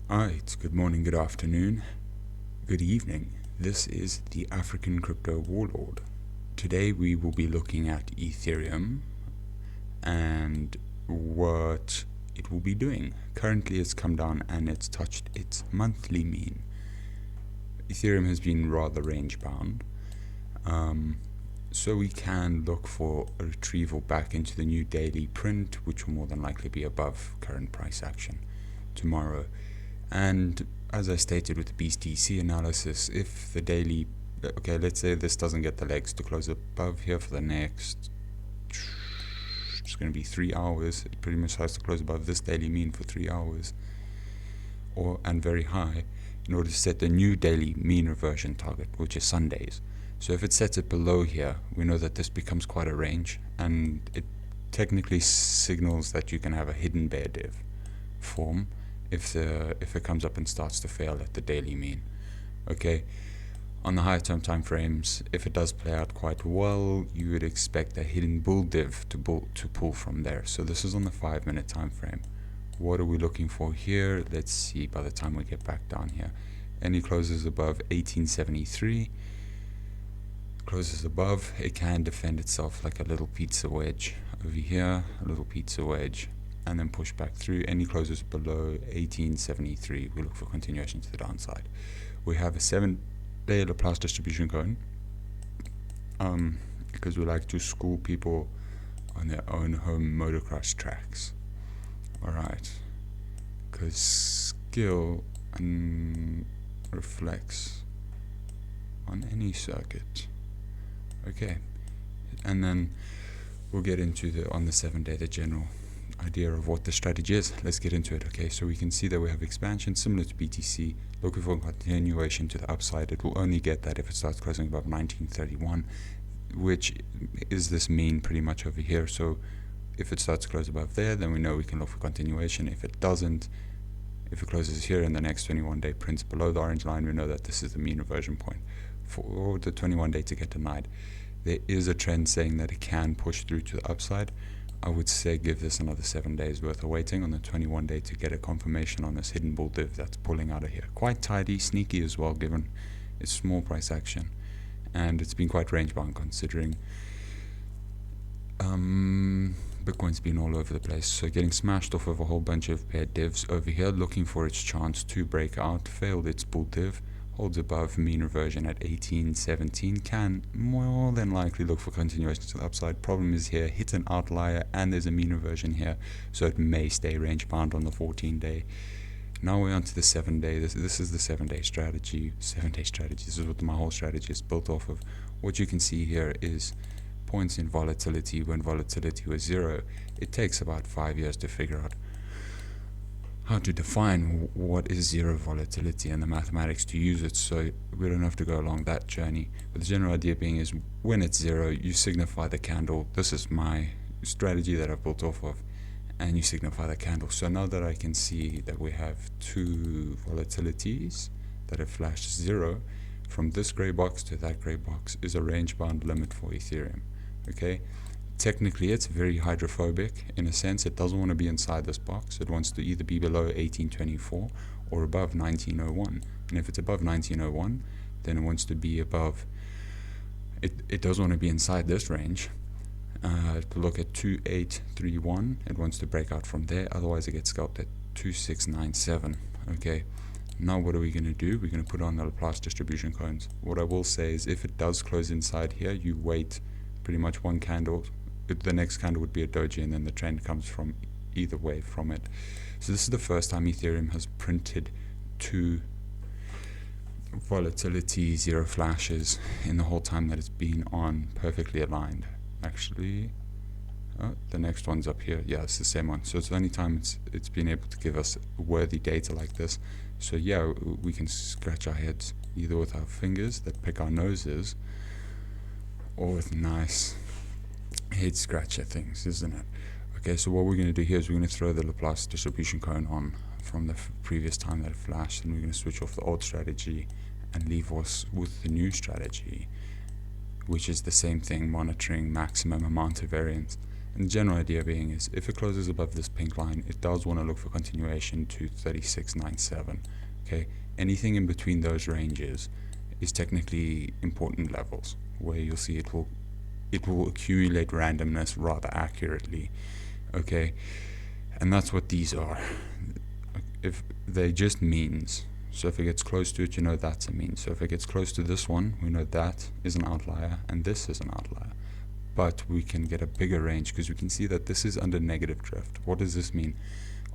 Alright, good morning, good afternoon, good evening. This is the African Crypto Warlord. Today we will be looking at Ethereum and what it will be doing. Currently it's come down and it's touched its monthly mean. Ethereum has been rather range bound. So we can look for a retrieval back into the new daily print, which will more than likely be above current price action tomorrow. And as I stated with the BTC analysis, if the daily, okay, let's say this doesn't get the legs to close above here for the next, it's going to be 3 hours. It pretty much has to close above this daily mean for 3 hours, and very high, in order to set the new daily mean reversion target, which is Sundays. So if it sets it below here, we know that this becomes quite a range, and it technically signals that you can have a hidden bear div form if it comes up and starts to fail at the daily mean. Okay, on the higher term time frames, if it does play out quite well, you would expect a hidden bull div to pull from there. So this is on the 5-minute time frame. What are we looking for here? Let's see by the time we get back down here. Any closes above 1873, closes above, it can defend itself like a little pizza wedge over here, a little pizza wedge, and then push back through. Any closes below 1873, we look for continuation to the downside. We have a 7-day Laplace distribution cone, because we like to school people on their own home motocross tracks. Alright, because skill reflects on any circuit. Okay, and then we'll get into on the 7-day the general idea of what the strategy is. Let's get into it. Okay, so we can see that we have expansion similar to BTC, looking for continuation to the upside. It will only get that if it starts closing above 1931, which is this mean pretty much over here. So if it starts to close above there, then we know we can look for continuation. If it doesn't, if it closes here and the next 21-day prints below the orange line, we know that this is the mean reversion point for the 21-day to get denied. There is a trend saying that it can push through to the upside. I would say give this another 7 days worth of waiting on the 21-day to get a confirmation on this hidden bull div that's pulling out of here. Quite tidy, sneaky as well, given its small price action, and it's been quite range bound considering Bitcoin's been all over the place. So getting smashed off of a whole bunch of paired divs over here, looking for its chance to break out, failed its bull div, holds above mean reversion at 1817, can more than likely look for continuation to the upside. Problem is here, hits an outlier and there's a mean reversion here, so it may stay range bound on the 14-day. Now we're on to the 7-day. This is the 7-day strategy. 7-day strategy, this is what my whole strategy is built off of. What you can see here is points in volatility. When volatility was 0, it takes about 5 years to figure out how to define what is 0 volatility and the mathematics to use it, so we don't have to go along that journey. But the general idea being is when it's 0, you signify the candle. This is my strategy that I've built off of, and you signify the candle. So now that I can see that we have 2 volatilities that have flashed 0, from this gray box to that gray box is a range bound limit for Ethereum. Okay, technically it's very hydrophobic in a sense. It doesn't want to be inside this box. It wants to either be below 1824 or above 1901, and if it's above 1901, then it wants to be above, it doesn't want to be inside this range. To look at 2831, it wants to break out from there, otherwise it gets scalped at 2697. Okay, now what are we going to do? We're going to put on the Laplace distribution cones. What I will say is if it does close inside here, you wait pretty much one candle. The next candle would be a doji, and then the trend comes from either way from it. So this is the first time Ethereum has printed 2 volatility 0 flashes in the whole time that it's been on, perfectly aligned. Actually, the next one's up here. Yeah, it's the same one. So it's the only time it's been able to give us worthy data like this. So yeah, we can scratch our heads either with our fingers that pick our noses, or with nice head scratcher things, isn't it? Okay, so what we're going to do here is we're going to throw the Laplace distribution cone on from the previous time that it flashed, and we're going to switch off the old strategy and leave us with the new strategy, which is the same thing, monitoring maximum amount of variance. And the general idea being is if it closes above this pink line, it does want to look for continuation to 36.97. Okay, anything in between those ranges is technically important levels where you'll see it will accumulate randomness rather accurately. Okay, and that's what these are. If they just means, so if it gets close to it, you know that's a mean. So if it gets close to this one, we know that is an outlier and this is an outlier. But we can get a bigger range because we can see that this is under negative drift. What does this mean?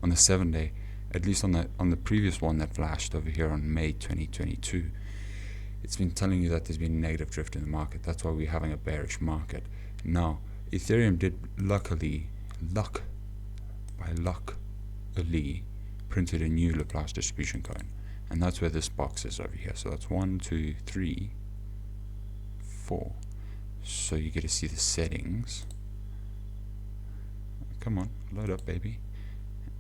On the 7-day, at least on the previous one that flashed over here on May 2022, it's been telling you that there's been negative drift in the market. That's why we're having a bearish market. Now, Ethereum did luckily printed a new Laplace distribution cone. And that's where this box is over here. So that's 1, 2, 3, 4. So you get to see the settings. Come on, load up, baby.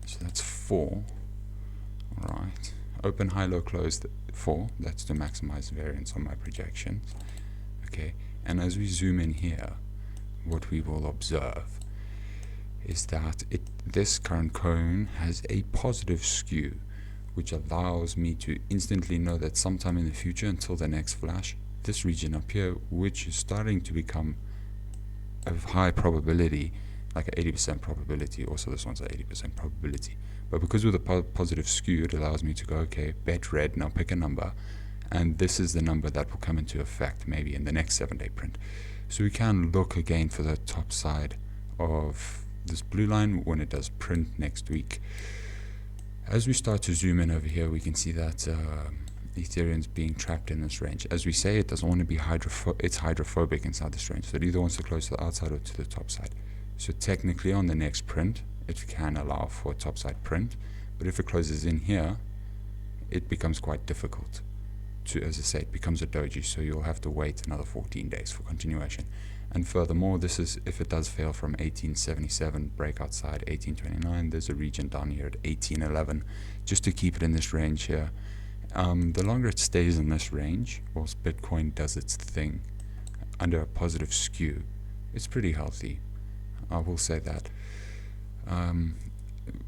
So that's 4. Alright. Open, high, low, close 4. That's to maximize variance on my projections. Okay. And as we zoom in here, what we will observe is that this current cone has a positive skew, which allows me to instantly know that sometime in the future, until the next flash, this region up here, which is starting to become a high probability, like an 80% probability, also this one's an 80% probability, but because of the positive skew, it allows me to go, okay, bet red, now pick a number, and this is the number that will come into effect maybe in the next 7-day print. So we can look again for the top side of this blue line when it does print next week. As we start to zoom in over here, we can see that Ethereum's being trapped in this range. As we say, it doesn't want to be it's hydrophobic inside this range, so it either wants to close to the outside or to the top side. So technically on the next print, it can allow for a topside print, but if it closes in here, it becomes quite difficult to, as I say, it becomes a doji, so you'll have to wait another 14 days for continuation. And furthermore, this is if it does fail from 1877, break outside 1829, there's a region down here at 1811, just to keep it in this range here. The longer it stays in this range, whilst Bitcoin does its thing under a positive skew, it's pretty healthy. I will say that,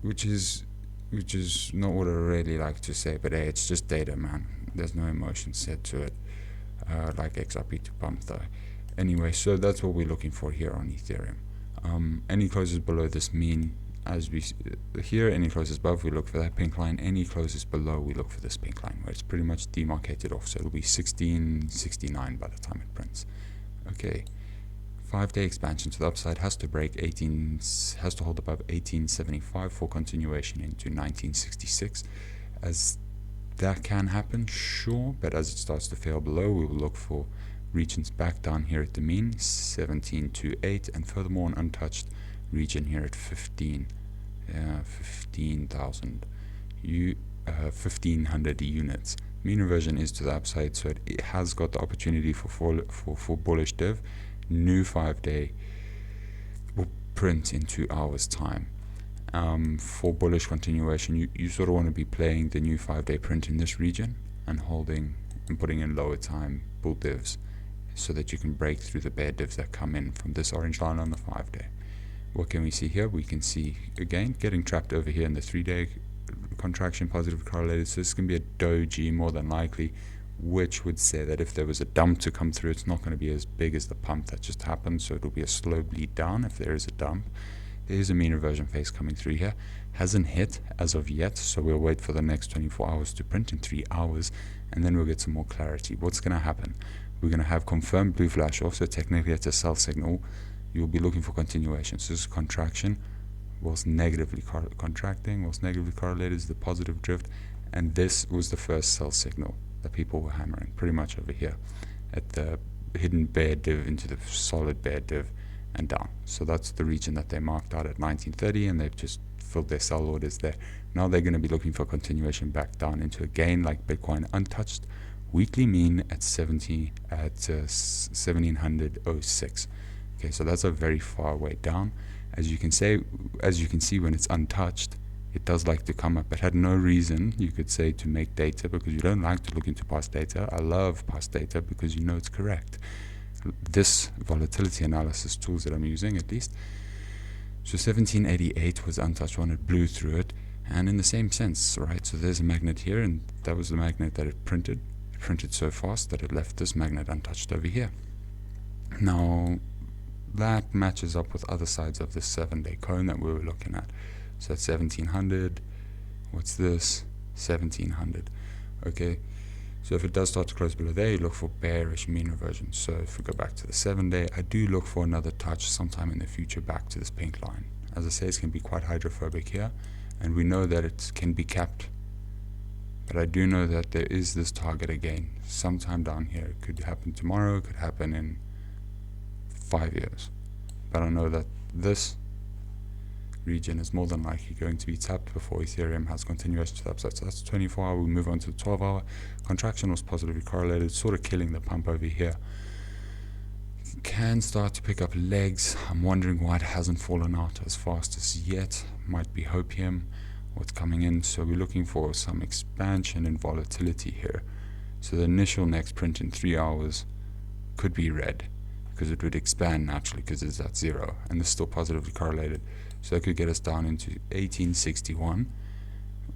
which is not what I really like to say, but hey, it's just data, man. There's no emotion set to it, like XRP to pump though. Anyway, so that's what we're looking for here on Ethereum. Any closes below this mean, as we here, any closes above, we look for that pink line. Any closes below, we look for this pink line, where it's pretty much demarcated off. So it'll be 1669 by the time it prints. Okay, 5-day expansion to the upside has to hold above 1875 for continuation into 1966. As that can happen, sure, but as it starts to fail below, we will look for regions back down here at the mean 1728, and furthermore an untouched region here at 1500 units. Mean reversion is to the upside, so it has got the opportunity for bullish div. New 5-day will print in 2 hours time. For bullish continuation, you sort of want to be playing the new 5-day print in this region and holding and putting in lower time bull divs, so that you can break through the bear divs that come in from this orange line on the 5-day. What can we see here? We can see again getting trapped over here in the 3-day contraction, positive correlated. So this can be a doji more than likely, which would say that if there was a dump to come through, it's not going to be as big as the pump that just happened, so it'll be a slow bleed down if there is a dump. There's a mean reversion phase coming through here. Hasn't hit as of yet, so we'll wait for the next 24 hours to print in 3 hours, and then we'll get some more clarity. What's going to happen? We're going to have confirmed blue flash off, so technically it's a sell signal. You'll be looking for continuation. So this is contraction, whilst negatively contracting, whilst negatively correlated is the positive drift, and this was the first sell signal that people were hammering pretty much over here at the hidden bear div into the solid bear div and down. So that's the region that they marked out at 1930, and they've just filled their sell orders there. Now they're going to be looking for continuation back down into a gain like Bitcoin untouched weekly mean at 1706. Okay, so that's a very far way down. As you can see, when it's untouched, it does like to come up. It had no reason, you could say, to make data, because you don't like to look into past data. I love past data because you know it's correct. This volatility analysis tools that I'm using, at least, So 1788 was untouched one, it blew through it, and in the same sense, right? So there's a magnet here, and that was the magnet that it printed. It printed so fast that it left this magnet untouched over here. Now, that matches up with other sides of the 7-day cone that we were looking at. So that's 1700. What's this? 1700. Okay, so if it does start to close below there, you look for bearish mean reversion. So if we go back to the 7-day, I do look for another touch sometime in the future back to this pink line. As I say, it's going to be quite hydrophobic here, and we know that it can be capped. But I do know that there is this target again sometime down here. It could happen tomorrow, it could happen in 5 years. But I know that this region is more than likely going to be tapped before Ethereum has continuation to the upside. So that's 24 hour. We move on to the 12 hour. Contraction was positively correlated, sort of killing the pump over here. Can start to pick up legs. I'm wondering why it hasn't fallen out as fast as yet. Might be hopium, what's coming in. So we're looking for some expansion in volatility here. So the initial next print in 3 hours could be red, because it would expand naturally because it's at 0, and it's still positively correlated. So that could get us down into 1861.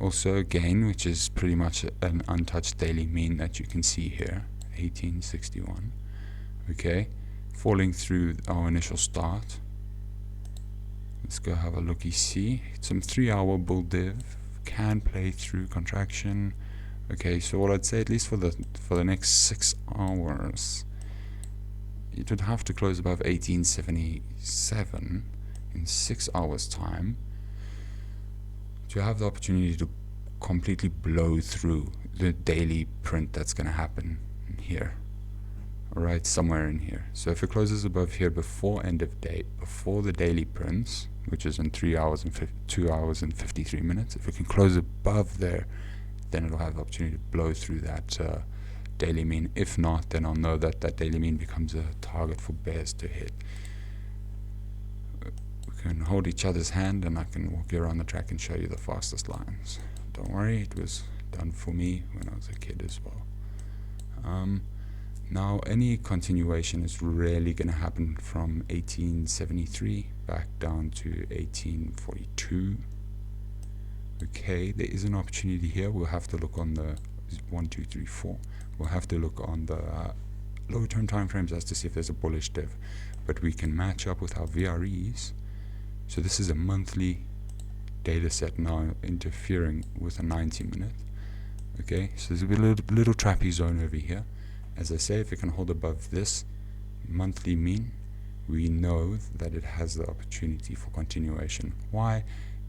Also again, which is pretty much an untouched daily mean that you can see here, 1861. Okay, falling through our initial start. Let's go have a looky see. Some 3 hour bull div can play through contraction. Okay, so what I'd say, at least for the next 6 hours, it would have to close above 1877 in 6 hours time to have the opportunity to completely blow through the daily print that's going to happen in here. Alright, somewhere in here. So if it closes above here before end of day, before the daily prints, which is in 2 hours and 53 minutes, if it can close above there, then it'll have the opportunity to blow through that daily mean. If not, then I'll know that that daily mean becomes a target for bears to hit. We can hold each other's hand, and I can walk you around the track and show you the fastest lines. Don't worry, it was done for me when I was a kid as well. Now any continuation is really going to happen from 1873 back down to 1842. Okay, there is an opportunity here. We'll have to look on the 1, 2, 3, 4. We'll have to look on the low-term time frames as to see if there's a bullish div. But we can match up with our VREs. So this is a monthly data set now interfering with a 90-minute. Okay, so there's a little trappy zone over here. As I say, if it can hold above this monthly mean, we know that it has the opportunity for continuation. Why?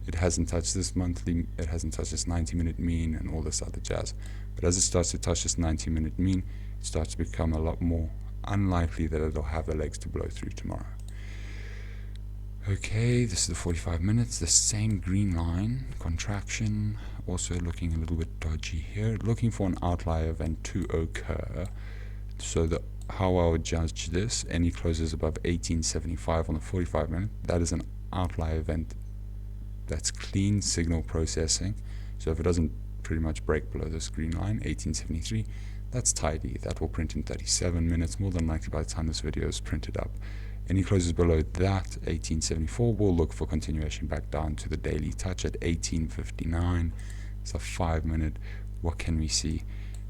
It hasn't touched this monthly, it hasn't touched this 90-minute mean and all this other jazz. But as it starts to touch this 90-minute mean, it starts to become a lot more unlikely that it'll have the legs to blow through tomorrow. Okay, this is the 45 minutes, the same green line, contraction, also looking a little bit dodgy here, looking for an outlier event to occur. So how I would judge this, any closes above 1875 on the 45 minute, that is an outlier event. That's clean signal processing. So if it doesn't pretty much break below this green line, 1873, that's tidy. That will print in 37 minutes, more than likely by the time this video is printed up. Any closes below that, 1874, we'll look for continuation back down to the daily touch at 1859. It's a 5 minute. What can we see?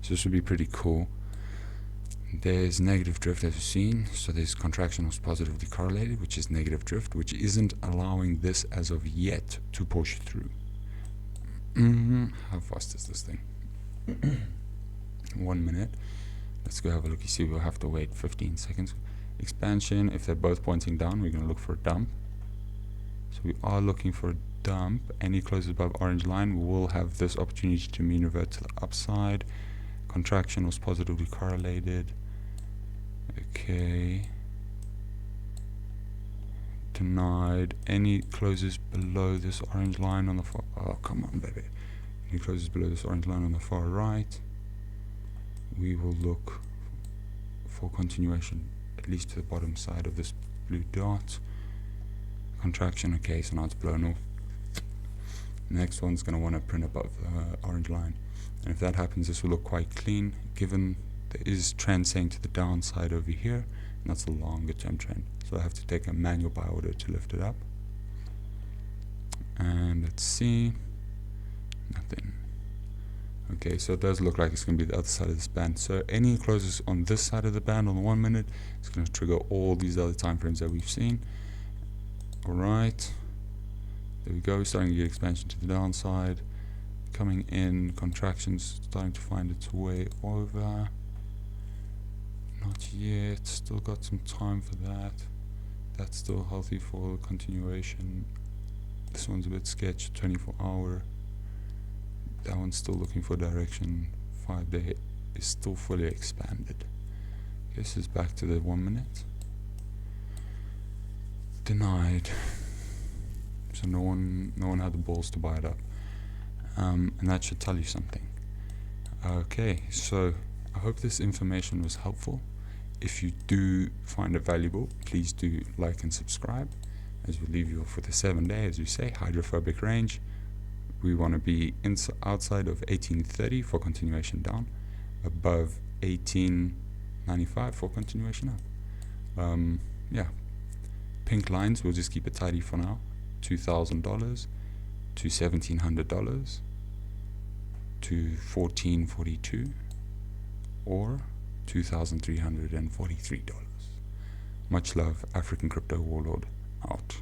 So this would be pretty cool. There's negative drift as you've seen, so there's contraction was positively correlated, which is negative drift, which isn't allowing this as of yet to push through. How fast is this thing? 1 minute. Let's go have a look. You see, we'll have to wait 15 seconds. Expansion, if they're both pointing down, we're going to look for a dump. So we are looking for a dump. Any closes above orange line, we will have this opportunity to mean revert to the upside. Contraction was positively correlated. Okay. Denied. Any closes below this orange line on the far... Oh, come on, baby. Any closes below this orange line on the far right, we will look for continuation, at least to the bottom side of this blue dot. Contraction, okay, so now it's blown off. Next one's going to want to print above the orange line. And if that happens, this will look quite clean, given there is trend saying to the downside over here, and that's a longer term trend. So I have to take a manual buy order to lift it up. And let's see, nothing. Okay, so it does look like it's going to be the other side of this band. So any closes on this side of the band on the 1 minute, it's going to trigger all these other time frames that we've seen. Alright, there we go, starting to get expansion to the downside. Coming in, contractions starting to find its way over. Not yet, still got some time for that. That's still healthy for continuation. This one's a bit sketchy, 24 hour. That one's still looking for direction. 5 day is still fully expanded. This is back to the 1 minute. Denied. So no one had the balls to buy it up. And that should tell you something. Okay, so I hope this information was helpful. If you do find it valuable, please do like and subscribe. As we leave you for the 7 day, as we say, hydrophobic range. We want to be outside of 1830 for continuation down, above 1895 for continuation up. Yeah, pink lines, we'll just keep it tidy for now. $2,000 to $1,700 to $1,442 or $2,343. Much love, African Crypto Warlord out.